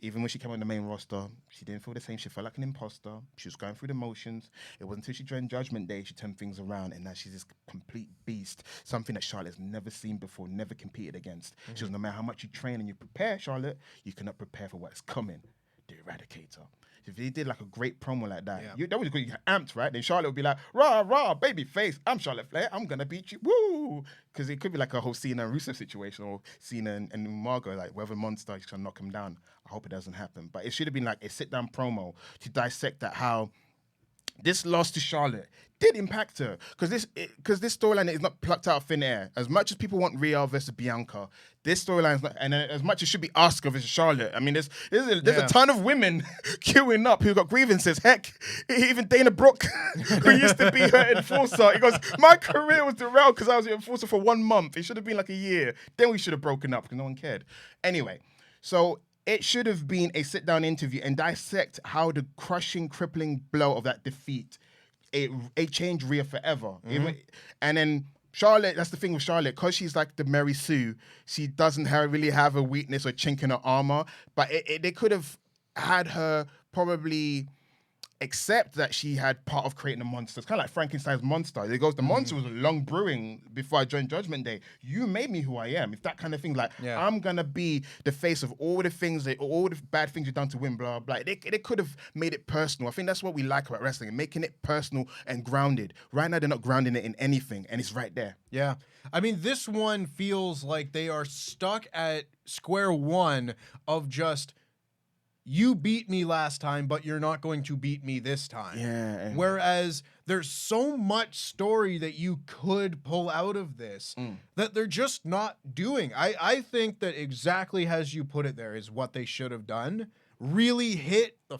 Even when she came on the main roster, she didn't feel the same. She felt like an imposter. She was going through the motions. It wasn't until she joined Judgment Day she turned things around, and now she's this complete beast, something that Charlotte's never seen before, never competed against. She was, no matter how much you train and you prepare, Charlotte, you cannot prepare for what's coming. The Eradicator. If they did like a great promo like that, that was good. You get amped, right? Then Charlotte would be like, rah, rah, baby face. I'm Charlotte Flair. I'm going to beat you. Woo! Because it could be like a whole Cena and Rusev situation, or Cena and Margo, like whether monster is going to knock him down. I hope it doesn't happen. But it should have been like a sit-down promo to dissect that, how this loss to Charlotte did impact her. Because this storyline is not plucked out of thin air. As much as people want Rhea versus Bianca, this storyline is not, and as much as it should be Asuka versus Charlotte. I mean, there's a ton of women queuing up who got grievances. Heck, even Dana Brooke, who used to be her enforcer, he goes, my career was derailed because I was the enforcer for 1 month. It should have been like a year. Then we should have broken up because no one cared. Anyway, so it should have been a sit-down interview and dissect how the crushing, crippling blow of that defeat, it changed Rhea forever. And then Charlotte, that's the thing with Charlotte, because she's like the Mary Sue, she doesn't really have a weakness or chink in her armor, but they could have had her probably accept that she had part of creating a monster. It's kind of like Frankenstein's monster. It goes, the monster was long brewing before I joined Judgment Day. You made me who I am. It's that kind of thing. Like, I'm going to be the face of all the things, all the bad things you've done to win, blah, blah. They could have made it personal. I think that's what we like about wrestling, making it personal and grounded. Right now, they're not grounding it in anything, and it's right there. Yeah. I mean, this one feels like they are stuck at square one of just, you beat me last time, but you're not going to beat me this time. Yeah. Whereas there's so much story that you could pull out of this that they're just not doing. I think that exactly as you put it there is what they should have done. Really hit the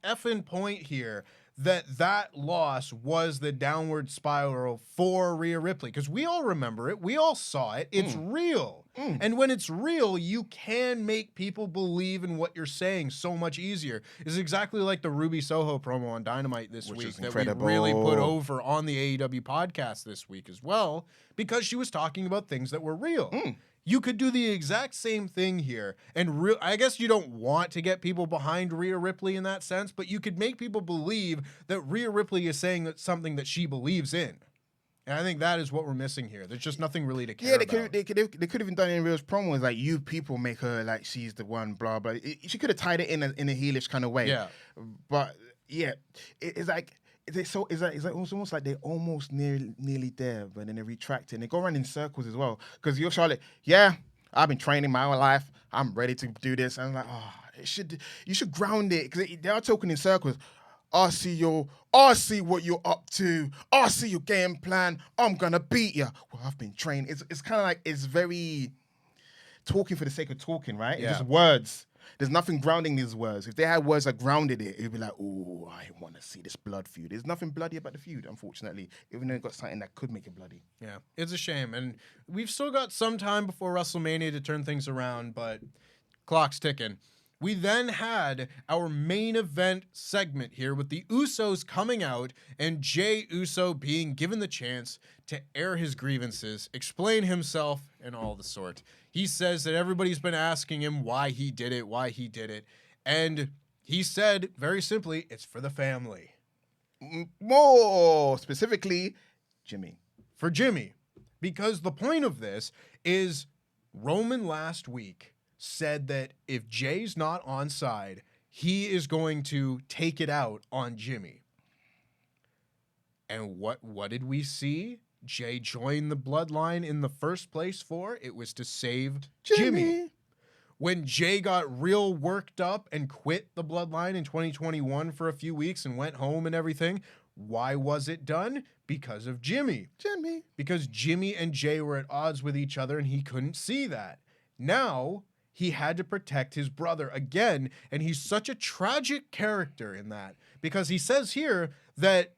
effing point here that loss was the downward spiral for Rhea Ripley. Because we all remember it. We all saw it. It's real. And when it's real, you can make people believe in what you're saying so much easier. It's exactly like the Ruby Soho promo on Dynamite this week that we really put over on the AEW podcast this week as well, because she was talking about things that were real. You could do the exact same thing here. And I guess you don't want to get people behind Rhea Ripley in that sense, but you could make people believe that Rhea Ripley is saying that something that she believes in. And I think that is what we're missing here. There's just nothing really to care about. They could have even done it in Rhea's promos, like, you people make her like she's the one, blah, blah. She could have tied it in a heelish kind of way. Yeah. But, yeah, it's like... It's almost like they're almost nearly there, but then they retract it and they go around in circles as well. Because you're Charlotte, I've been training my whole life. I'm ready to do this. And I'm like, you should ground it, because they are talking in circles. I see what you're up to. I see your game plan. I'm gonna beat you. Well, I've been trained. It's kind of like, it's very talking for the sake of talking, right? Yeah. It's just words. There's nothing grounding these words. If they had words that grounded it, it'd be like, oh, I want to see this blood feud. There's nothing bloody about the feud, unfortunately, even though it got something that could make it bloody. Yeah, it's a shame. And we've still got some time before WrestleMania to turn things around, but clock's ticking. We then had our main event segment here with the Usos coming out and Jey Uso being given the chance to air his grievances, explain himself, and all the sort. He says that everybody's been asking him why he did it. And he said, very simply, it's for the family. More specifically, Jimmy. For Jimmy. Because the point of this is Roman last week said that if Jay's not on side, he is going to take it out on Jimmy. And what did we see Jay joined the bloodline in the first place for? It was to save Jimmy. When Jay got real worked up and quit the bloodline in 2021 for a few weeks and went home and everything, why was it done? Because of Jimmy. Because Jimmy and Jay were at odds with each other and he couldn't see that. Now he had to protect his brother again, and he's such a tragic character in that, because he says here that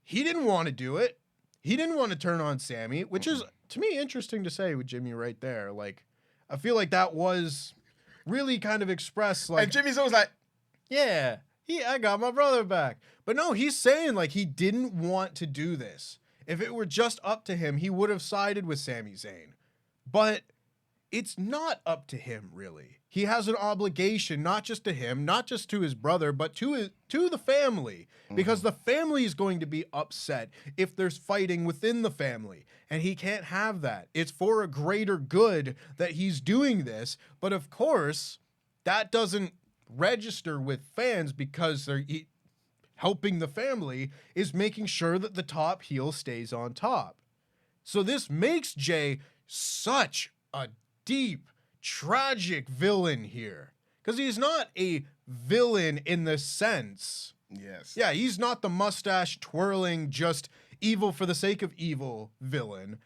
he didn't want to do it. He didn't want to turn on Sammy, which is, to me, interesting to say with Jimmy right there. Like, I feel like that was really kind of expressed. Like, and Jimmy's always like, yeah, I got my brother back. But no, he's saying, like, he didn't want to do this. If it were just up to him, he would have sided with Sami Zayn. But it's not up to him, really. He has an obligation, not just to him, not just to his brother, but to the family, because the family is going to be upset if there's fighting within the family, and he can't have that. It's for a greater good that he's doing this, but of course, that doesn't register with fans, because helping the family is making sure that the top heel stays on top. So this makes Jay such a deep, tragic villain here, because he's not a villain in the sense. Yes. Yeah, he's not the mustache twirling, just evil for the sake of evil villain,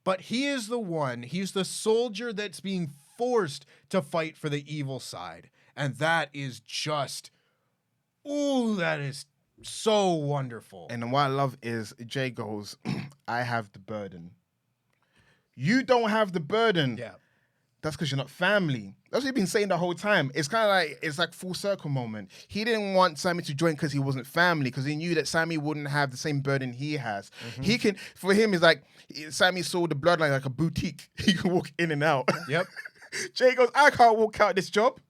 but he is the one. He's the soldier that's being forced to fight for the evil side, and that is just, that is so wonderful. And what I love is Jay goes, I have the burden. You don't have the burden. Yeah. that's because you're not family. That's what you've been saying the whole time. It's kind of like, it's like full circle moment. He didn't want Sammy to join because he wasn't family, because he knew that Sammy wouldn't have the same burden he has. He can, for him, it's like, Sammy saw the bloodline like a boutique. He can walk in and out. Yep. Jay goes, I can't walk out this job.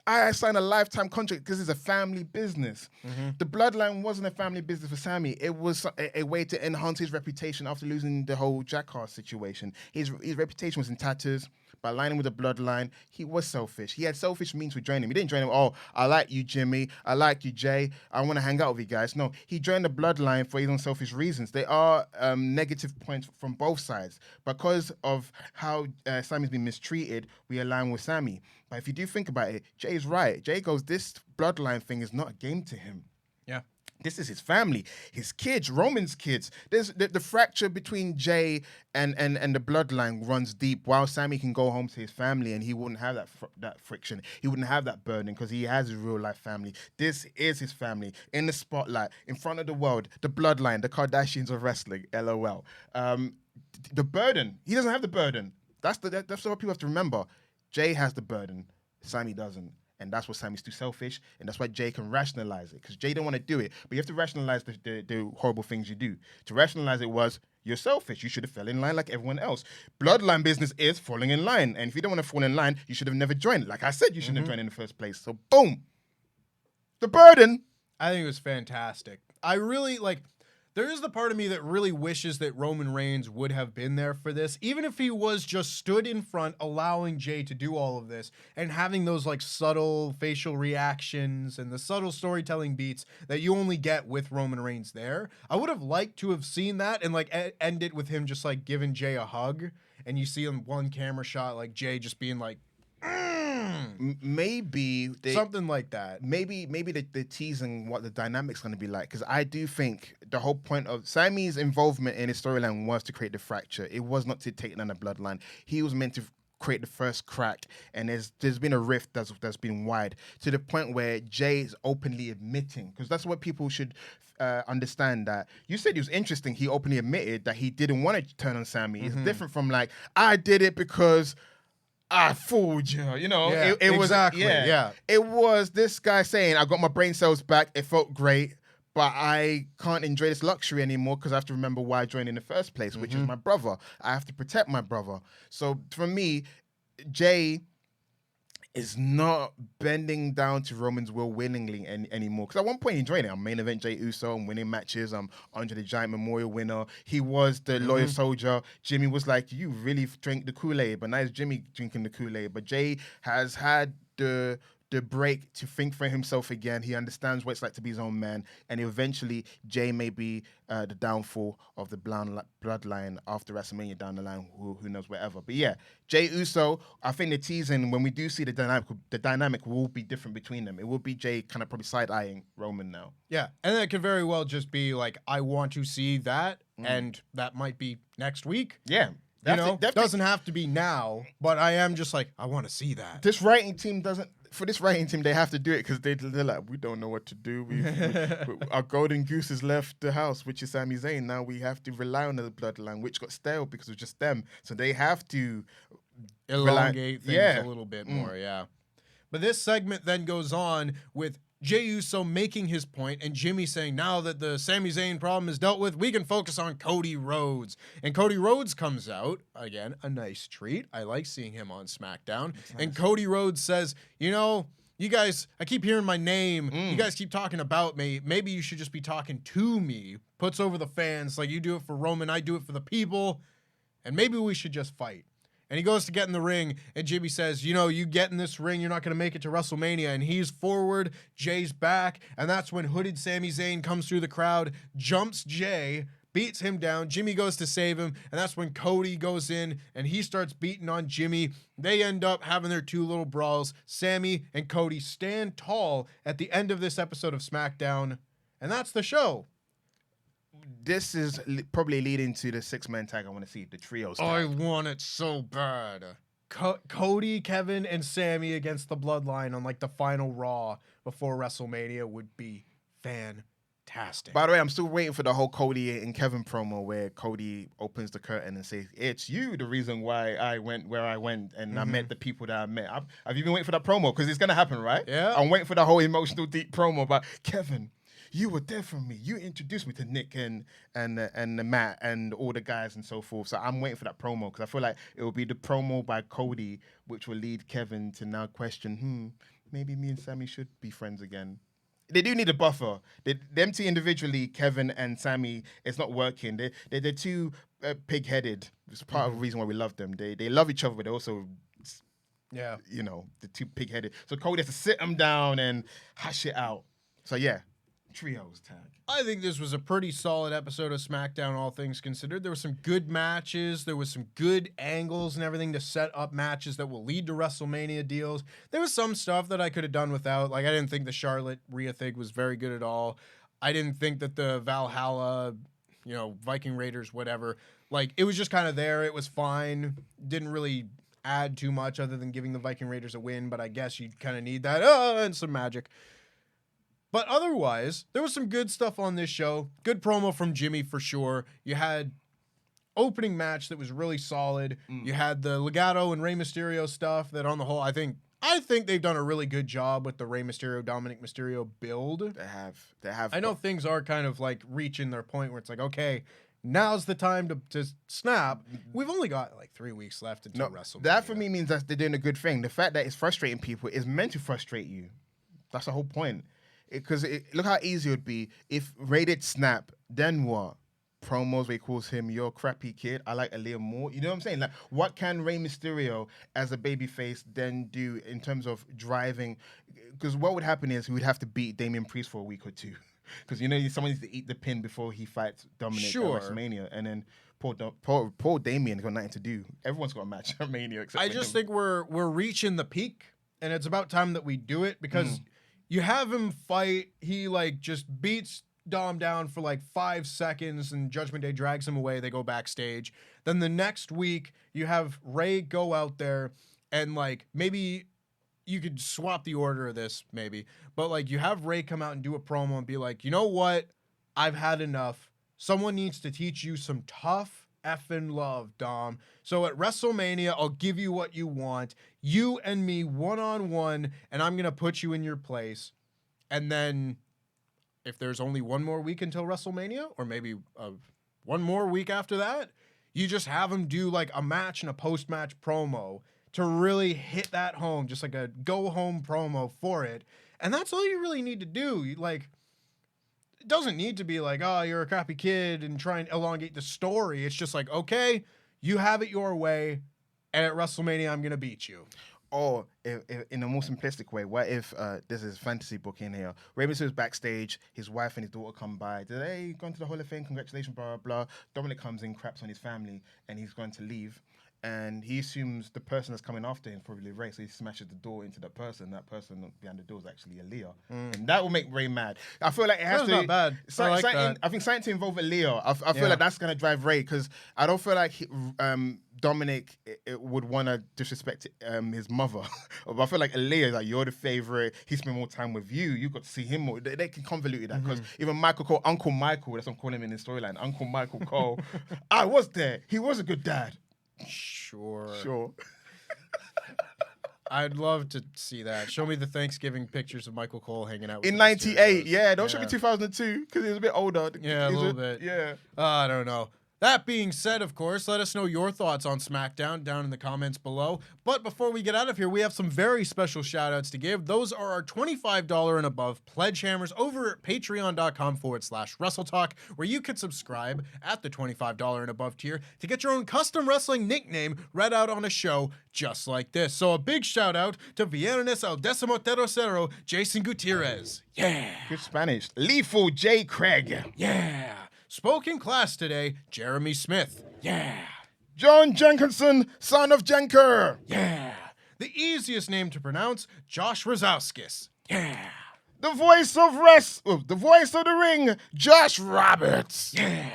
I signed a lifetime contract because it's a family business. The bloodline wasn't a family business for Sammy. It was a way to enhance his reputation after losing the whole Jackass situation. His reputation was in tatters. By aligning with the bloodline, he was selfish. He had selfish means to join him. He didn't join him, oh, I like you, Jimmy. I like you, Jay. I want to hang out with you guys. No, he joined the bloodline for his own selfish reasons. There are negative points from both sides. Because of how Sammy's been mistreated, we align with Sammy. But if you do think about it, Jay's right. Jay goes, this bloodline thing is not a game to him. Yeah. This is his family, his kids, Roman's kids. There's the fracture between Jay and the bloodline runs deep. While Sammy can go home to his family and he wouldn't have that friction, he wouldn't have that burden because he has his real life family. This is his family in the spotlight, in front of the world, the bloodline, the Kardashians of wrestling. LOL. The burden, he doesn't have the burden. That's what people have to remember. Jay has the burden, Sammy doesn't. And that's what Sammy's too selfish, and that's why Jay can rationalize it, because Jay don't want to do it, but you have to rationalize the horrible things you do. To rationalize it was, you're selfish. You should have fell in line like everyone else. Bloodline business is falling in line, and if you don't want to fall in line, you should have never joined. Like I said, you shouldn't have joined in the first place. So boom, the burden. I think it was fantastic. I really there is the part of me that really wishes that Roman Reigns would have been there for this, even if he was just stood in front, allowing Jay to do all of this and having those subtle facial reactions and the subtle storytelling beats that you only get with Roman Reigns there. I would have liked to have seen that and end it with him just giving Jay a hug, and you see him one camera shot Jay just being like, maybe something like that. Maybe they're teasing what the dynamic's going to be like, because I do think the whole point of Sammy's involvement in his storyline was to create the fracture. It was not to take down the bloodline. He was meant to create the first crack, and there's been a rift that's been wide to the point where Jay is openly admitting, because that's what people should understand, that you said it was interesting. He openly admitted that he didn't want to turn on Sammy. It's different from I did it because I fooled you, Yeah, it was exactly. Yeah. It was this guy saying, I got my brain cells back. It felt great, but I can't enjoy this luxury anymore because I have to remember why I joined in the first place, which is my brother. I have to protect my brother. So for me, Jay is not bending down to Roman's will willingly anymore. Because at one point he joined it. I'm main event Jey Uso. I'm winning matches. I'm Andre the Giant Memorial winner. He was the loyal soldier. Jimmy was like, you really drank the Kool-Aid. But now it's Jimmy drinking the Kool-Aid. But Jay has had the break to think for himself again. He understands what it's like to be his own man. And eventually, Jay may be the downfall of the bloodline after WrestleMania down the line. Who knows, wherever. But yeah, Jey Uso, I think the teasing, when we do see the dynamic will be different between them. It will be Jay kind of probably side-eyeing Roman now. Yeah, and that could very well just be I want to see that, and that might be next week. Yeah. Doesn't have to be now, but I am just I want to see that. This writing team doesn't... For this writing team, they have to do it because they're like, we don't know what to do. Our golden goose has left the house, which is Sami Zayn. Now we have to rely on the bloodline, which got stale because it was just them. So they have to elongate things a little bit more, yeah. But this segment then goes on with Jey Uso making his point and Jimmy saying, now that the Sami Zayn problem is dealt with, we can focus on Cody Rhodes. And Cody Rhodes comes out, again, a nice treat. I like seeing him on SmackDown. Nice. And Cody Rhodes says, you guys, I keep hearing my name. You guys keep talking about me. Maybe you should just be talking to me. Puts over the fans, you do it for Roman, I do it for the people. And maybe we should just fight. And he goes to get in the ring, and Jimmy says, you get in this ring, you're not going to make it to WrestleMania. And he's forward, Jay's back, and that's when hooded Sami Zayn comes through the crowd, jumps Jay, beats him down. Jimmy goes to save him, and that's when Cody goes in, and he starts beating on Jimmy. They end up having their two little brawls. Sami and Cody stand tall at the end of this episode of SmackDown, and that's the show. This is probably leading to the 6-man tag I want to see, the trios tag. I want it so bad. Cody, Kevin, and Sami against the Bloodline on the final Raw before WrestleMania would be fantastic. fantastic. By the way, I'm still waiting for the whole Cody and Kevin promo where Cody opens the curtain and says, "It's you, the reason why I went where I went and I met the people that I met." Have you been waiting for that promo? Because it's gonna happen, right? Yeah. I'm waiting for the whole emotional deep promo about Kevin. You were there for me. You introduced me to Nick and Matt and all the guys and so forth. So I'm waiting for that promo because I feel like it will be the promo by Cody which will lead Kevin to now question, maybe me and Sammy should be friends again. They do need a buffer. Them two individually, Kevin and Sammy, it's not working. They're too pig-headed. It's part of the reason why we love them. They love each other, but they're also... Yeah. You know, they're too pig-headed. So Cody has to sit them down and hash it out. So yeah. Trios tag. I think this was a pretty solid episode of SmackDown, all things considered. There were some good matches. There was some good angles and everything to set up matches that will lead to WrestleMania deals. There was some stuff that I could have done without. Like, I didn't think the Charlotte Rhea thing was very good at all. I didn't think that the Valhalla, Viking Raiders, whatever. Like, it was just kind of there. It was fine. Didn't really add too much other than giving the Viking Raiders a win, but I guess you kind of need that. And some magic. But otherwise, there was some good stuff on this show. Good promo from Jimmy for sure. You had opening match that was really solid. You had the Legado and Rey Mysterio stuff that on the whole, I think they've done a really good job with the Rey Mysterio, Dominic Mysterio build. They have. I know things are kind of like reaching their point where it's like, okay, now's the time to snap. We've only got like 3 weeks left until WrestleMania. That for me means that they're doing a good thing. The fact that it's frustrating people is meant to frustrate you. That's the whole point. Because look how easy it would be if Ray did snap, then what? Promos where he calls him your crappy kid. I like Aaliyah more. You know what I'm saying? Like, what can Rey Mysterio as a babyface then do in terms of driving? Because what would happen is he would have to beat Damian Priest for a week or two. Because someone needs to eat the pin before he fights Dominic at WrestleMania, and then poor Damian's got nothing to do. Everyone's got a match at Mania. Except I just think we're reaching the peak, and it's about time that we do it because. You have him fight, he just beats Dom down for 5 seconds and Judgment Day drags him away, they go backstage. Then the next week, you have Ray go out there and maybe you could swap the order of this maybe, but you have Ray come out and do a promo and be like, you know what, I've had enough. Someone needs to teach you some tough effing love, Dom. So at WrestleMania, I'll give you what you want. You and me one-on-one, and I'm going to put you in your place. And then if there's only one more week until WrestleMania, or maybe one more week after that, you just have him do a match and a post-match promo to really hit that home, just like a go-home promo for it. And that's all you really need to do. It doesn't need to be you're a crappy kid and try and elongate the story. It's just okay, you have it your way, and at WrestleMania, I'm going to beat you. Or if, in a more simplistic way, what if this is fantasy book in here? Rey Mysterio's backstage, his wife and his daughter come by. Hey, gone to the Hall of Fame, congratulations, blah, blah, blah. Dominic comes in, craps on his family, and he's going to leave. And he assumes the person that's coming after him is probably Ray, so he smashes the door into that person. That person behind the door is actually Aaliyah. And that will make Ray mad. I feel like it has That's not bad. I think something to involve Aaliyah. I feel like that's going to drive Ray, because I don't feel like Dominic would want to disrespect his mother. I feel like Aaliyah, you're the favorite. He spent more time with you. You got to see him more. They can convolute that, because even Michael Cole, Uncle Michael, that's what I'm calling him in the storyline. Uncle Michael Cole. I was there. He was a good dad. Sure. I'd love to see that. Show me the Thanksgiving pictures of Michael Cole hanging out with in 98. Yeah, don't show me 2002, because he was a bit older. Yeah, a little bit. Yeah. I don't know. That being said, of course, let us know your thoughts on SmackDown down in the comments below. But before we get out of here, we have some very special shout-outs to give. Those are our $25 and above Pledgehammers over at patreon.com/WrestleTalk, where you can subscribe at the $25 and above tier to get your own custom wrestling nickname read out on a show just like this. So a big shout-out to Viernes el Décimo Tercero, Jason Gutierrez. Yeah. Good Spanish. Lethal J. Craig. Yeah. Spoke in class today, Jeremy Smith. Yeah. John Jenkinson, son of Jenker. Yeah. The easiest name to pronounce, Josh Rosowskis. Yeah. The voice of the ring, Josh Roberts. Yeah.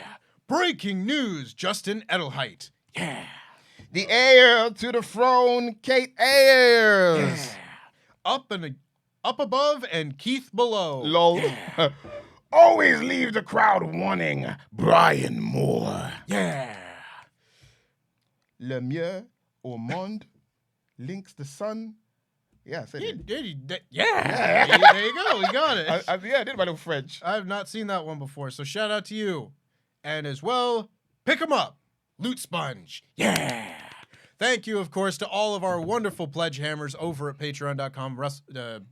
Breaking news, Justin Edelheit. Yeah. The heir to the throne, Kate Ayers. Yeah. Up above and Keith below. Lol. Yeah. always leave the crowd wanting Brian Moore. Yeah. Le mieux au monde links the sun. Yeah, I said it. Yeah. There you go. We got it. I did my little French. I have not seen that one before, so shout out to you. And as well, pick 'em up. Loot Sponge. Yeah. Thank you, of course, to all of our wonderful Pledgehammers over at patreon.com/WrestleTalk.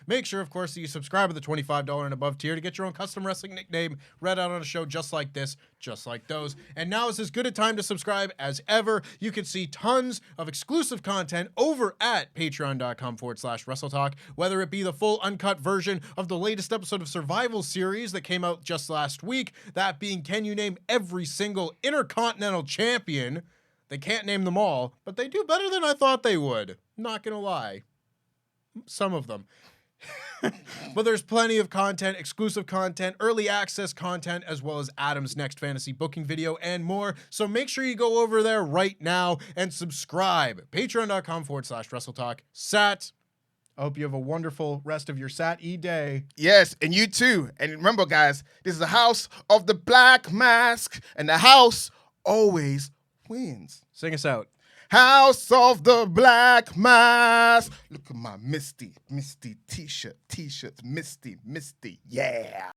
Make sure, of course, that you subscribe to the $25 and above tier to get your own custom wrestling nickname read out on a show just like this, just like those. And now is as good a time to subscribe as ever. You can see tons of exclusive content over at patreon.com/WrestleTalk, whether it be the full uncut version of the latest episode of Survival Series that came out just last week, that being Can You Name Every Single Intercontinental Champion? They can't name them all, but they do better than I thought they would. Not gonna lie. Some of them. But there's plenty of content, exclusive content, early access content, as well as Adam's next fantasy booking video and more. So make sure you go over there right now and subscribe. Patreon.com/WrestleTalk. Sat, I hope you have a wonderful rest of your Sat-E day. Yes, and you too. And remember, guys, this is the house of the Black Mask, and the house always wins. Sing us out. House of the Black Mask. Look at my Misty t-shirts, Misty, yeah.